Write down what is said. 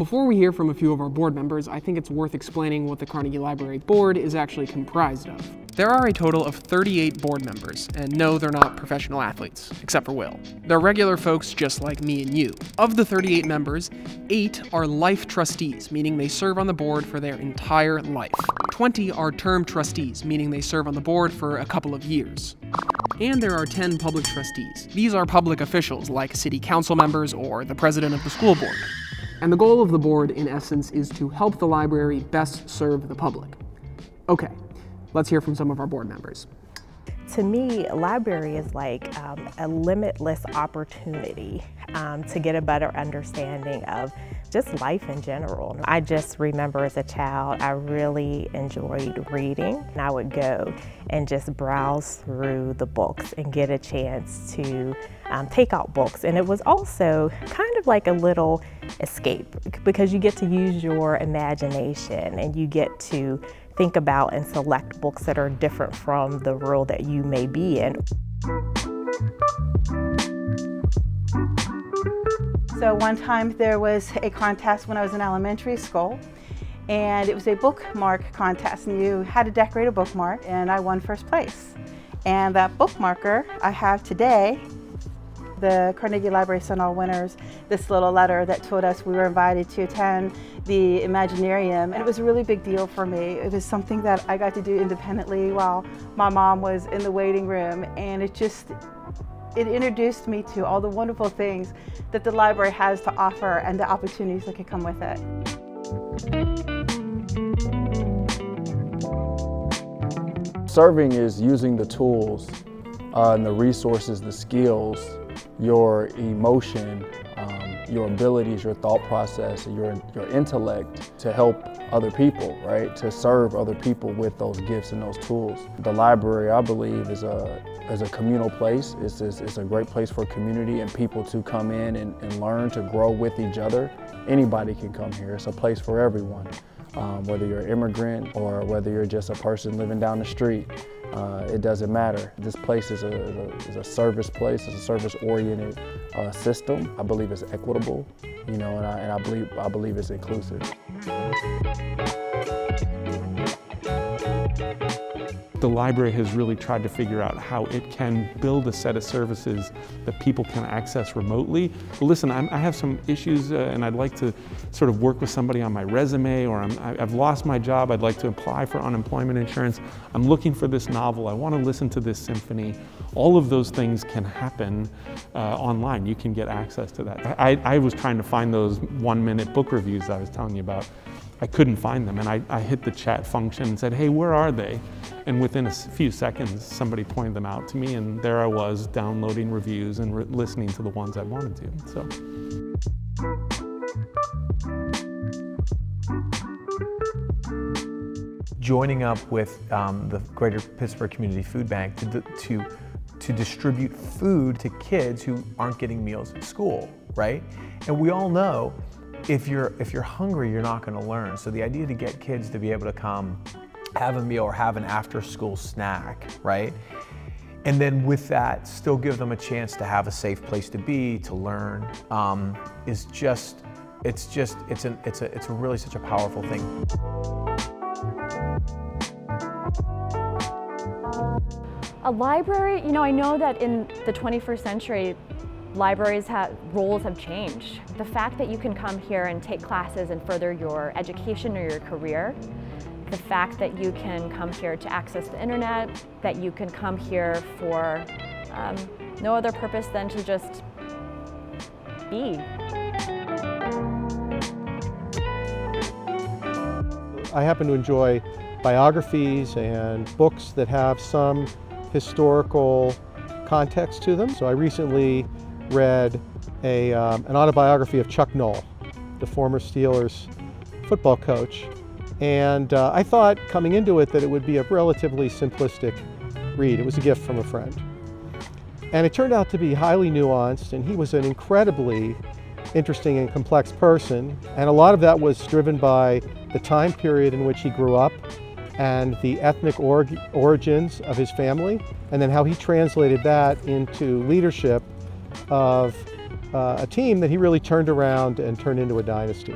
before we hear from a few of our board members, I think it's worth explaining what the Carnegie Library Board is actually comprised of. There are a total of 38 board members, and no, they're not professional athletes, except for Will. They're regular folks just like me and you. Of the 38 members, 8 are life trustees, meaning they serve on the board for their entire life. 20 are term trustees, meaning they serve on the board for a couple of years. And there are 10 public trustees. These are public officials, like city council members or the president of the school board. And the goal of the board, in essence, is to help the library best serve the public. Okay. Let's hear from some of our board members. To me, a library is like a limitless opportunity to get a better understanding of just life in general. I just remember as a child, I really enjoyed reading. And I would go and just browse through the books and get a chance to take out books. And it was also kind of like a little escape because you get to use your imagination and you get to think about and select books that are different from the world that you may be in. So one time there was a contest when I was in elementary school, and it was a bookmark contest, and you had to decorate a bookmark, and I won first place. And that bookmarker I have today. The Carnegie Library sent all winners this little letter that told us we were invited to attend the Imaginarium, and it was a really big deal for me. It was something that I got to do independently while my mom was in the waiting room, and it introduced me to all the wonderful things that the library has to offer and the opportunities that could come with it. Serving is using the tools and the resources, the skills, your emotion, your abilities, your thought process, your intellect to help other people, right? To serve other people with those gifts and those tools. The library, I believe, is a communal place. It's a great place for community and people to come in and learn to grow with each other. Anybody can come here. It's a place for everyone, whether you're an immigrant or whether you're just a person living down the street. It doesn't matter. This place is a service place. It's a service-oriented system. I believe it's equitable, you know, and I believe it's inclusive. The library has really tried to figure out how it can build a set of services that people can access remotely. But listen, I have some issues and I'd like to sort of work with somebody on my resume, or I've lost my job, I'd like to apply for unemployment insurance. I'm looking for this novel, I want to listen to this symphony. All of those things can happen online. You can get access to that. I was trying to find those 1-minute book reviews I was telling you about. I couldn't find them, and I hit the chat function and said, hey, where are they? And within a few seconds, somebody pointed them out to me, and there I was downloading reviews and listening to the ones I wanted to. So. Joining up with the Greater Pittsburgh Community Food Bank to distribute food to kids who aren't getting meals at school, right? And we all know if you're hungry, you're not going to learn. So the idea to get kids to be able to come have a meal or have an after-school snack, right? And then with that, still give them a chance to have a safe place to be, to learn, it's really such a powerful thing. A library, you know, I know that in the 21st century, libraries' roles have changed. The fact that you can come here and take classes and further your education or your career, the fact that you can come here to access the internet, that you can come here for no other purpose than to just be. I happen to enjoy biographies and books that have some historical context to them. So I recently read an autobiography of Chuck Noll, the former Steelers football coach. And I thought coming into it that it would be a relatively simplistic read. It was a gift from a friend. And it turned out to be highly nuanced, and he was an incredibly interesting and complex person. And a lot of that was driven by the time period in which he grew up and the ethnic origins of his family, and then how he translated that into leadership of a team that he really turned around and turned into a dynasty.